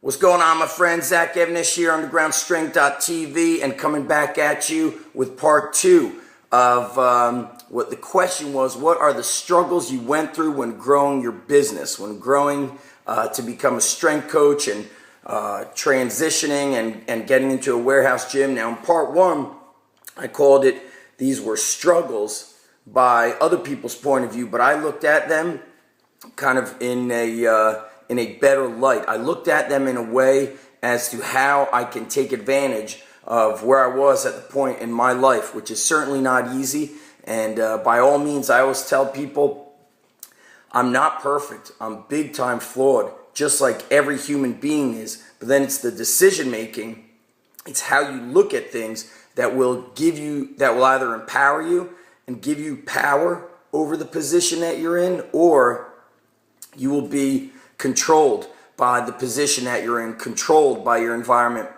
What's going on, my friend? Zach Evanish here, UndergroundStrength.tv, and coming back at you with part two of what the question was: what are the struggles you went through when growing your business, when growing to become a strength coach and transitioning and getting into a warehouse gym? Now, in part one, I called it, these were struggles by other people's point of view, but I looked at them kind of in a better light. I looked at them in a way as to how I can take advantage of where I was at the point in my life, which is certainly not easy. And by all means, I always tell people, I'm not perfect. I'm big time flawed, just like every human being is. But then it's the decision making. It's how you look at things that will either empower you and give you power over the position that you're in, or you will be controlled by the position that you're in, controlled by your environment,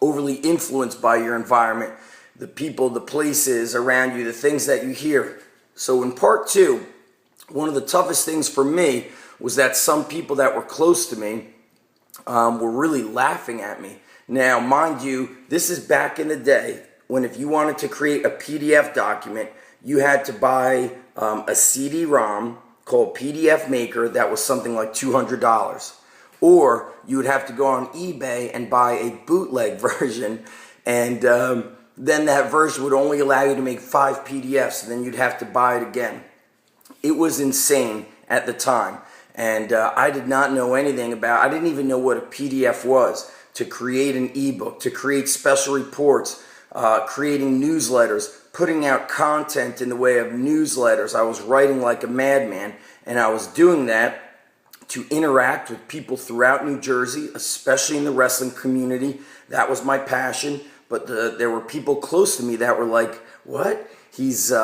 overly influenced by your environment, the people, the places around you, the things that you hear. So in part two, one of the toughest things for me was that some people that were close to me were really laughing at me. Now, mind you, this is back in the day when if you wanted to create a PDF document, you had to buy a CD-ROM called PDF Maker that was something like $200. Or you would have to go on eBay and buy a bootleg version, and then that version would only allow you to make 5 PDFs, and then you'd have to buy it again. It was insane at the time, and I did not know anything about, I didn't even know what a PDF was, to create an ebook, to create special reports, creating newsletters, putting out content in the way of newsletters. I was writing like a madman, and I was doing that to interact with people throughout New Jersey, especially in the wrestling community. That was my passion. But there were people close to me that were like, what? He's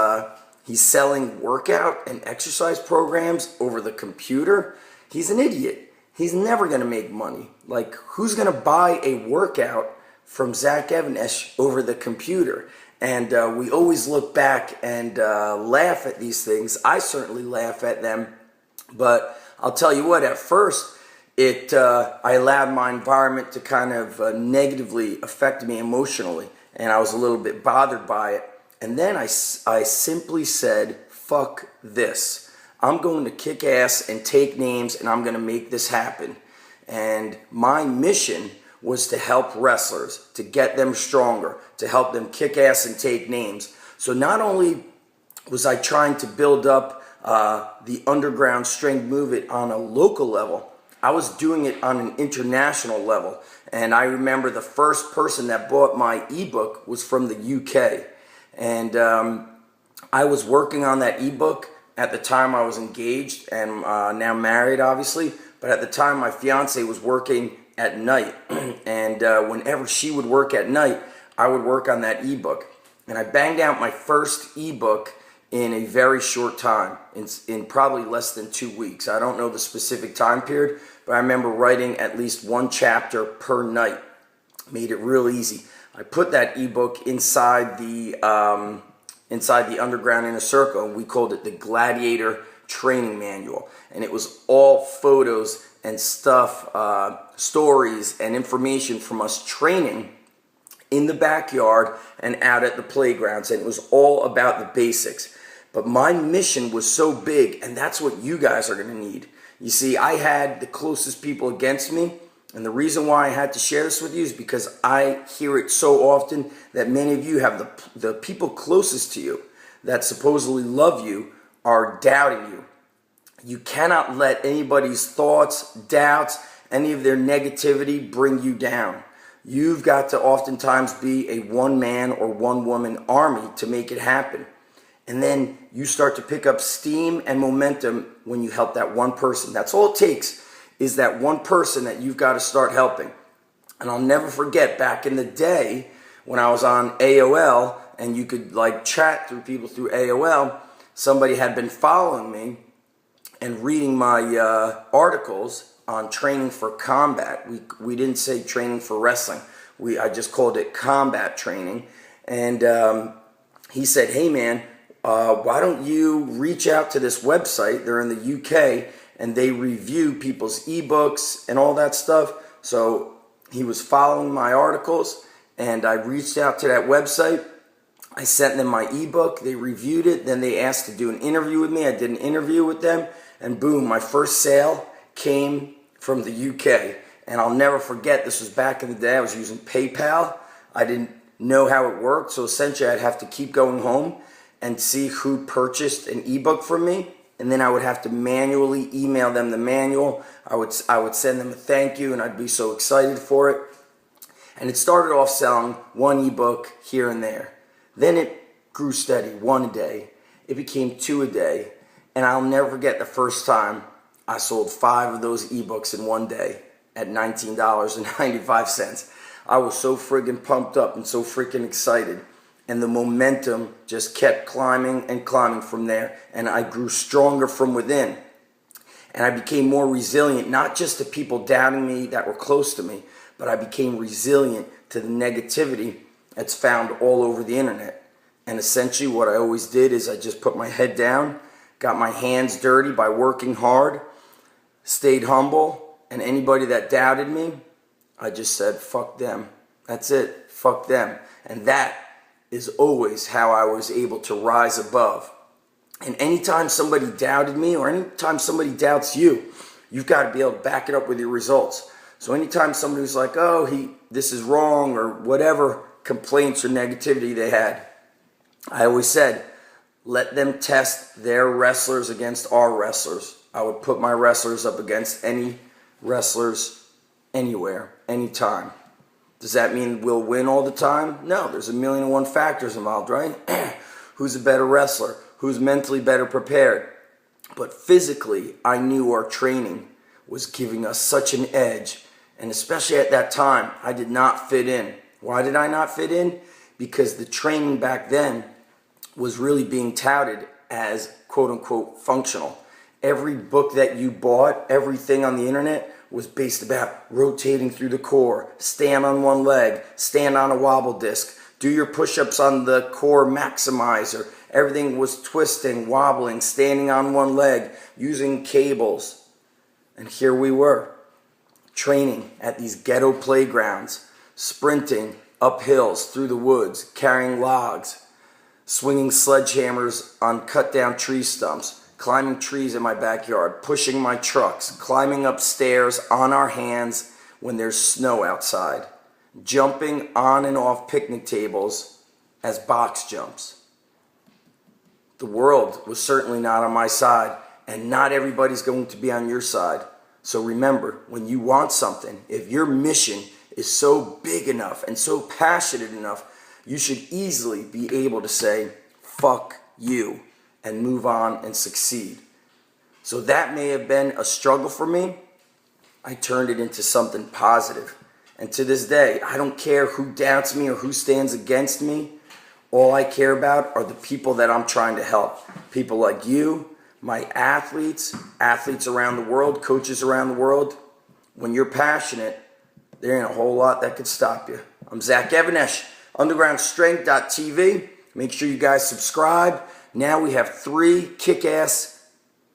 selling workout and exercise programs over the computer? He's an idiot. He's never going to make money. Like, who's going to buy a workout from Zach Evanish over the computer? And we always look back and laugh at these things. I certainly laugh at them. But I'll tell you what, at first, I allowed my environment to kind of negatively affect me emotionally. And I was a little bit bothered by it. And then I simply said, fuck this. I'm going to kick ass and take names, and I'm going to make this happen. And my mission was to help wrestlers, to get them stronger, to help them kick ass and take names. So not only was I trying to build up the underground strength movement on a local level, I was doing it on an international level. And I remember the first person that bought my ebook was from the UK. And I was working on that ebook. At the time I was engaged and now married, obviously. But at the time my fiance was working at night, and whenever she would work at night, I would work on that ebook. And I banged out my first ebook in a very short time, in probably less than 2 weeks. I don't know the specific time period, but I remember writing at least one chapter per night. Made it real easy. I put that ebook inside the Underground Inner Circle, and we called it the Gladiator Training Manual. And it was all photos and stuff, stories and information from us training in the backyard and out at the playgrounds. And it was all about the basics. But my mission was so big, and that's what you guys are going to need. You see, I had the closest people against me, and the reason why I had to share this with you is because I hear it so often that many of you have the people closest to you that supposedly love you are doubting you. You cannot let anybody's thoughts, doubts, any of their negativity bring you down. You've got to oftentimes be a one-man or one-woman army to make it happen. And then you start to pick up steam and momentum when you help that one person. That's all it takes, is that one person that you've got to start helping. And I'll never forget back in the day when I was on AOL and you could like chat through people through AOL, somebody had been following me and reading my articles on training for combat. We didn't say training for wrestling. I just called it combat training. And he said, hey man, why don't you reach out to this website? They're in the UK and they review people's ebooks and all that stuff. So he was following my articles, and I reached out to that website. I sent them my ebook. They reviewed it. Then they asked to do an interview with me. I did an interview with them, and boom, my first sale came from the UK. And I'll never forget, this was back in the day. I was using PayPal. I didn't know how it worked, so essentially I'd have to keep going home and see who purchased an ebook from me, and then I would have to manually email them the manual. I would send them a thank you, and I'd be so excited for it. And it started off selling one ebook here and there. Then it grew steady, one a day. It became two a day, and I'll never forget the first time I sold 5 of those ebooks in one day at $19.95. I was so friggin' pumped up and so freaking excited. And the momentum just kept climbing and climbing from there. And I grew stronger from within. And I became more resilient, not just to people doubting me that were close to me, but I became resilient to the negativity that's found all over the internet. And essentially what I always did is I just put my head down, got my hands dirty by working hard, stayed humble, and anybody that doubted me, I just said, fuck them. That's it. Fuck them. And that is always how I was able to rise above. And anytime somebody doubted me, or anytime somebody doubts you, you've got to be able to back it up with your results. So anytime somebody's like, oh, this is wrong, or whatever complaints or negativity they had, I always said, let them test their wrestlers against our wrestlers. I would put my wrestlers up against any wrestlers anywhere, anytime. Does that mean we'll win all the time? No, there's 1,000,001 factors involved, right? Who's a better wrestler? Who's mentally better prepared? But physically, I knew our training was giving us such an edge. And especially at that time, I did not fit in. Why did I not fit in? Because the training back then was really being touted as quote-unquote functional. Every book that you bought, everything on the internet was based about rotating through the core, stand on one leg, stand on a wobble disc, do your push-ups on the core maximizer. Everything was twisting, wobbling, standing on one leg, using cables. And here we were, training at these ghetto playgrounds, sprinting up hills through the woods, carrying logs, swinging sledgehammers on cut-down tree stumps, climbing trees in my backyard, pushing my trucks, climbing up stairs on our hands when there's snow outside, jumping on and off picnic tables as box jumps. The world was certainly not on my side, and not everybody's going to be on your side. So remember, when you want something, if your mission is so big enough and so passionate enough, you should easily be able to say, fuck you, and move on and succeed. So that may have been a struggle for me. I turned it into something positive. And to this day, I don't care who doubts me or who stands against me. All I care about are the people that I'm trying to help. People like you, my athletes around the world, coaches around the world. When you're passionate, there ain't a whole lot that could stop you. I'm Zach Evanesh, undergroundstrength.tv. Make sure you guys subscribe. Now we have 3 kick-ass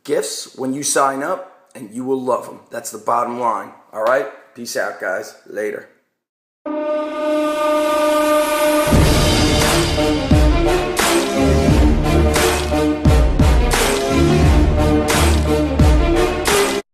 gifts when you sign up, and you will love them. That's the bottom line. All right? Peace out, guys. Later.